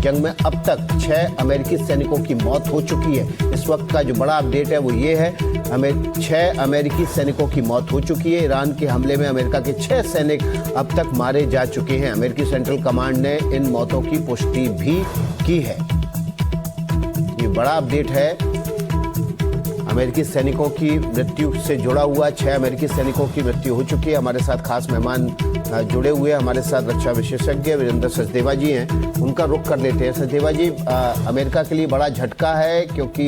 जंग में अब तक 6 अमेरिकी सैनिकों की मौत हो चुकी है। इस वक्त का जो बड़ा अपडेट है वो ये है, 6 अमेरिकी सैनिकों की मौत हो चुकी है। ईरान के हमले में अमेरिका के 6 सैनिक अब तक मारे जा चुके हैं। अमेरिकी सेंट्रल कमांड ने इन मौतों की पुष्टि भी की है। ये बड़ा अपडेट है अमेरिकी सैनिकों की मृत्यु से जुड़ा हुआ। 6 अमेरिकी सैनिकों की मृत्यु हो चुकी है। हमारे साथ खास मेहमान जुड़े हुए हैं। हमारे साथ रक्षा विशेषज्ञ वीरेंद्र सचदेवा जी हैं, उनका रुख कर लेते हैं। सचदेवा जी, अमेरिका के लिए बड़ा झटका है, क्योंकि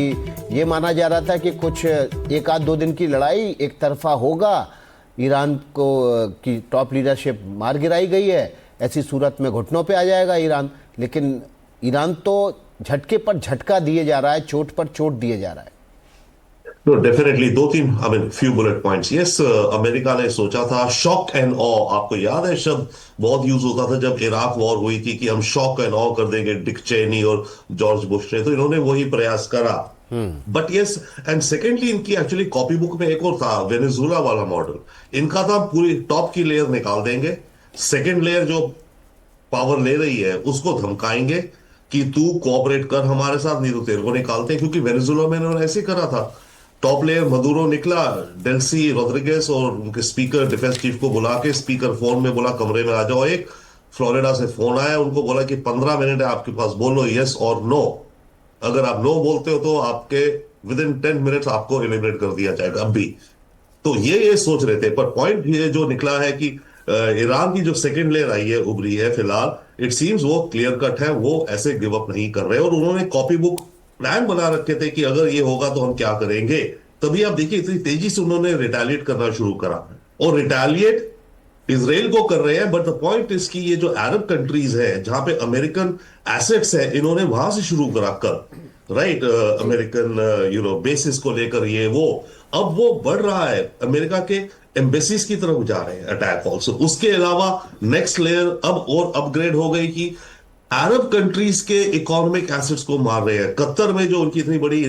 ये माना जा रहा था कि कुछ 1-2 दिन की लड़ाई एक तरफा होगा, ईरान को की टॉप लीडरशिप मार गिराई गई है, ऐसी सूरत में घुटनों पे आ जाएगा ईरान। लेकिन ईरान तो झटके पर झटका दिए जा रहा है, चोट पर चोट दिए जा रहा है। No, definitely 2-3 few bullet points. Yes, America ने सोचा था शॉक एंड ऑ, आपको याद है शब्द बहुत यूज होता था जब इराक वॉर हुई थी कि हम शॉक एंड ऑ कर देंगे डिक चेनी और जॉर्ज बुश ने, तो इन्होंने वही प्रयास करा। बट यस, एंड सेकेंडली इनकी एक्चुअली कॉपी बुक में एक और था, वेनेजुला वाला मॉडल। इनका था पूरी टॉप की लेयर निकाल देंगे, सेकेंड लेयर जो पावर ले रही है उसको धमकाएंगे कि तू कोऑपरेट कर हमारे साथ, नहीं तो तेरे को निकालते हैं। क्योंकि वेनेजुला में इन्होंने ऐसे करा था। टॉप लेयर मदुरो निकला, डेल्सी रोड्रिगेज और उनके स्पीकर डिफेंस चीफ को बुला के स्पीकर फोन में बोला कमरे में आ जाओ। एक फ्लोरिडा से फोन आया, उनको बोला कि 15 मिनट है आपके पास, बोलो यस और नो। अगर आप नो बोलते हो तो आपके विद इन 10 मिनट्स आपको एलिमिनेट कर दिया जाएगा अभी। तो ये सोच रहे थे, पर पॉइंट ये जो निकला है कि ईरान की जो सेकेंड लेयर आई है, उभरी है फिलहाल, इट सीम्स वो क्लियर कट है, वो ऐसे गिव अप नहीं कर रहे। और उन्होंने कॉपी बुक प्लान बना रखे थे कि अगर ये होगा तो हम क्या करेंगे। तभी आप देखिए इतनी तेजी से उन्होंने रिटेलिएट करना शुरू करा, और रिटेलिएट इजराइल को कर रहे हैं। बट द पॉइंट इज कि ये जो अरब कंट्रीज है जहां पे अमेरिकन एसेट्स है, इन्होंने वहां से शुरू करा कर, राइट, अमेरिकन बेसिस को लेकर ये वो, अब वो बढ़ रहा है, अमेरिका के एम्बेसीज की तरफ जा रहे हैं अटैक ऑल्सो। उसके अलावा नेक्स्ट लेयर अब और अपग्रेड हो गई कि अरब कंट्रीज के इकोनॉमिक एसेट्स को मार रहे हैं। कतर में जो उनकी इतनी बड़ी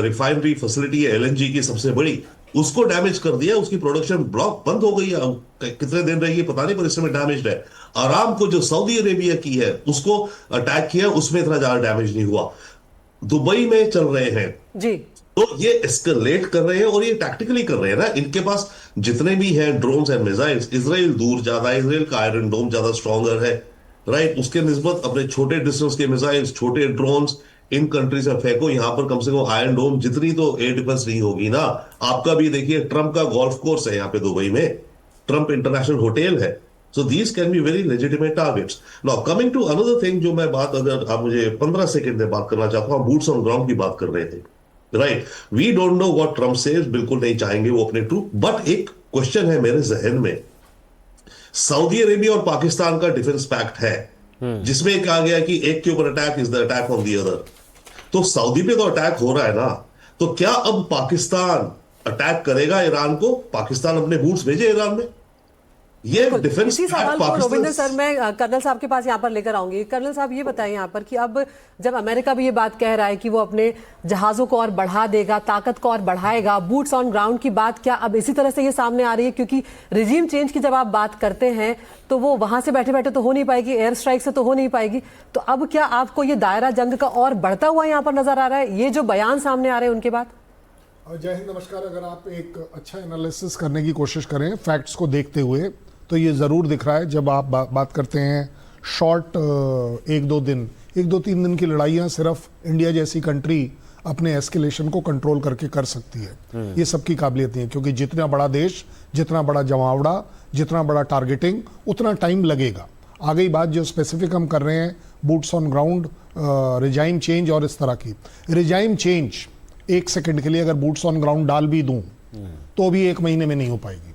रिफाइनरी फैसिलिटी है एलएनजी की सबसे बड़ी, उसको डैमेज कर दिया, उसकी प्रोडक्शन ब्लॉक बंद हो गई है। कितने दिन रहेगी पता नहीं, पर इस समय डैमेज है। आराम को जो सऊदी अरेबिया की है उसको अटैक किया, उसमें इतना ज्यादा डैमेज नहीं हुआ। दुबई में चल रहे हैं जी, तो ये एस्केलेट कर रहे हैं, और ये टैक्टिकली कर रहे हैं ना। इनके पास जितने भी हैं ड्रोन्स एंड मिसाइल्स, इजराइल दूर ज्यादा है, इजराइल का आयरन डोम ज्यादा स्ट्रॉन्गर है, राइट। उसके निस्बत अपने छोटे डिस्टेंस के मिसाइल्स, छोटे ड्रोन्स इन कंट्रीज में फेंको, यहां पर कम से कम आयरन डोम जितनी तो एयर डिफेंस नहीं होगी ना। आपका भी देखिए ट्रंप का गोल्फ कोर्स है यहाँ पे दुबई में, ट्रंप इंटरनेशनल होटल है। So these can be very legitimate targets. Now coming to another thing, जो मैं बात, अगर आप मुझे 15 सेकंड में बात करना चाहता हूं, बूट्स ऑन ग्राउंड की बात कर रहे थे, right. We don't know what Trump says, बिल्कुल नहीं चाहेंगे वो अपने ट्रूप। बट एक क्वेश्चन है मेरे जहन में, सऊदी अरेबिया और पाकिस्तान का डिफेंस पैक्ट है जिसमें कहा गया कि एक के ऊपर attack is the attack on the other. तो सऊदी पे तो अटैक हो रहा है ना, तो क्या अब पाकिस्तान अटैक करेगा ईरान को? पाकिस्तान अपने बूट्स भेजे ईरान में? ये डिफेंस इसी सवाल को रविंद्र सर, मैं कर्नल साहब के पास यहाँ पर लेकर आऊंगी। कर्नल साहब ये बताएं यहाँ पर कि अब जब अमेरिका भी ये बात कह रहा है कि वो अपने जहाजों को और बढ़ा देगा, ताकत को और बढ़ाएगा, बूट्स ऑन ग्राउंड की बात क्या अब इसी तरह से ये सामने आ रही है? क्योंकि रिजीम चेंज की जब आप बात करते हैं तो वो वहां से बैठे बैठे तो हो नहीं पाएगी, एयर स्ट्राइक से तो हो नहीं पाएगी। तो अब क्या आपको ये दायरा जंग का और बढ़ता हुआ यहाँ पर नजर आ रहा है, ये जो बयान सामने आ रहे हैं उनके बाद? जय हिंद, नमस्कार। अगर आप एक अच्छा एनालिसिस करने की कोशिश करें फैक्ट्स को देखते हुए, तो ये ज़रूर दिख रहा है। जब आप बात करते हैं शॉर्ट 1-2 दिन की लड़ाइयाँ सिर्फ इंडिया जैसी कंट्री अपने एस्केलेशन को कंट्रोल करके कर सकती है। ये सबकी काबिलियत नहीं है, क्योंकि जितना बड़ा देश, जितना बड़ा जमावड़ा, जितना बड़ा टारगेटिंग, उतना टाइम लगेगा। आ गई बात जो स्पेसिफिक हम कर रहे हैं, boots on ground, regime change और इस तरह की। रिजाइम चेंज 1 सेकंड के लिए अगर बूट्स ऑन ग्राउंड डाल भी दूं तो भी 1 महीने में नहीं हो पाएगी।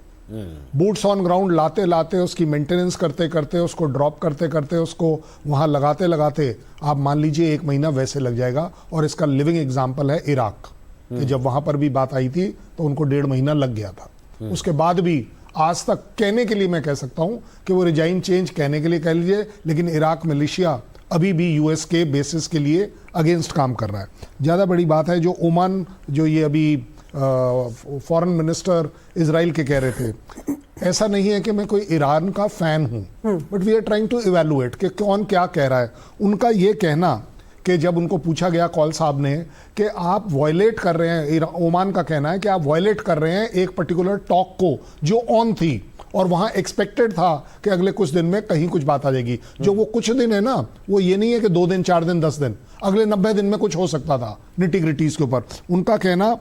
बूट्स ऑन ग्राउंड लाते लाते, उसकी मेंटेनेंस करते करते, उसको ड्रॉप करते करते, उसको वहां लगाते लगाते, आप मान लीजिए 1 महीना वैसे लग जाएगा। और इसका लिविंग एग्जाम्पल है इराक, कि जब वहां पर भी बात आई थी तो उनको 1.5 महीना लग गया था। उसके बाद भी आज तक कहने के लिए मैं कह सकता हूं कि वो रिजाइम चेंज कहने के लिए कह लीजिए, लेकिन इराक मिलिशिया अभी भी यूएस के बेसिस के लिए अगेंस्ट काम कर रहा है। ज़्यादा बड़ी बात है जो ओमान, जो ये अभी फॉरेन मिनिस्टर इजराइल के कह रहे थे ऐसा नहीं है कि मैं कोई ईरान का फैन हूं, but we are trying to evaluate कि कौन क्या कह रहा है। उनका ये कहना कि जब उनको पूछा गया कौल साहब ने कि आप वायलेट कर रहे हैं, ओमान का कहना है कि आप वायलेट कर रहे हैं एक पर्टिकुलर टॉक को जो ऑन थी और वहां एक्सपेक्टेड था कि अगले कुछ दिन में कहीं कुछ बात आ जाएगी। जो वो कुछ दिन है ना, वो ये नहीं है कि 2 दिन 4 दिन 10 दिन, अगले 90 दिन में कुछ हो सकता था निटी-ग्रिटीज के ऊपर। उनका कहना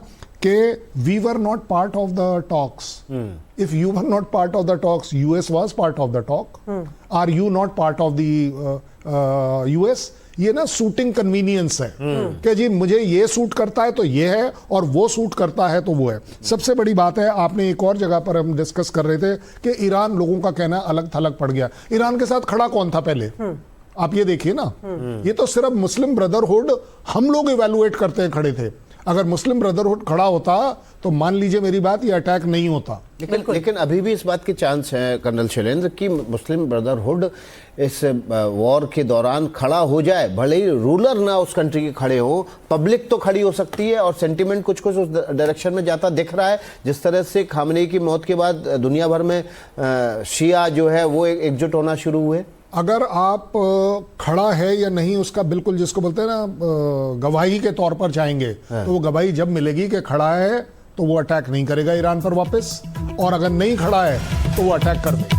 कि we were not part of the talks. If you were not part of the talks, US was part of the talk. Are you not part of the US? ये ना सूटिंग कन्वीनियंस है कि जी मुझे ये सूट करता है तो ये है और वो सूट करता है तो वो है। सबसे बड़ी बात है, आपने एक और जगह पर हम डिस्कस कर रहे थे कि ईरान, लोगों का कहना अलग थलग पड़ गया। ईरान के साथ खड़ा कौन था पहले? आप ये देखिए ना, ये तो सिर्फ मुस्लिम ब्रदरहुड हम लोग इवेलुएट करते हैं खड़े थे। अगर मुस्लिम ब्रदरहुड खड़ा होता तो मान लीजिए मेरी बात, ये अटैक नहीं होता। लेकिन अभी भी इस बात के चांस हैं कर्नल शैलेंद्र कि मुस्लिम ब्रदरहुड इस वॉर के दौरान खड़ा हो जाए, भले ही रूलर ना उस कंट्री के खड़े हो, पब्लिक तो खड़ी हो सकती है और सेंटिमेंट कुछ कुछ उस डायरेक्शन में जाता दिख रहा है। जिस तरह से खामनेई की मौत के बाद दुनिया भर में शिया जो है वो एकजुट होना शुरू हुए। अगर आप खड़ा है या नहीं उसका बिल्कुल, जिसको बोलते हैं ना, गवाही के तौर पर जाएंगे तो वो गवाही जब मिलेगी कि खड़ा है तो वो अटैक नहीं करेगा ईरान पर वापस, और अगर नहीं खड़ा है तो वो अटैक कर देगा।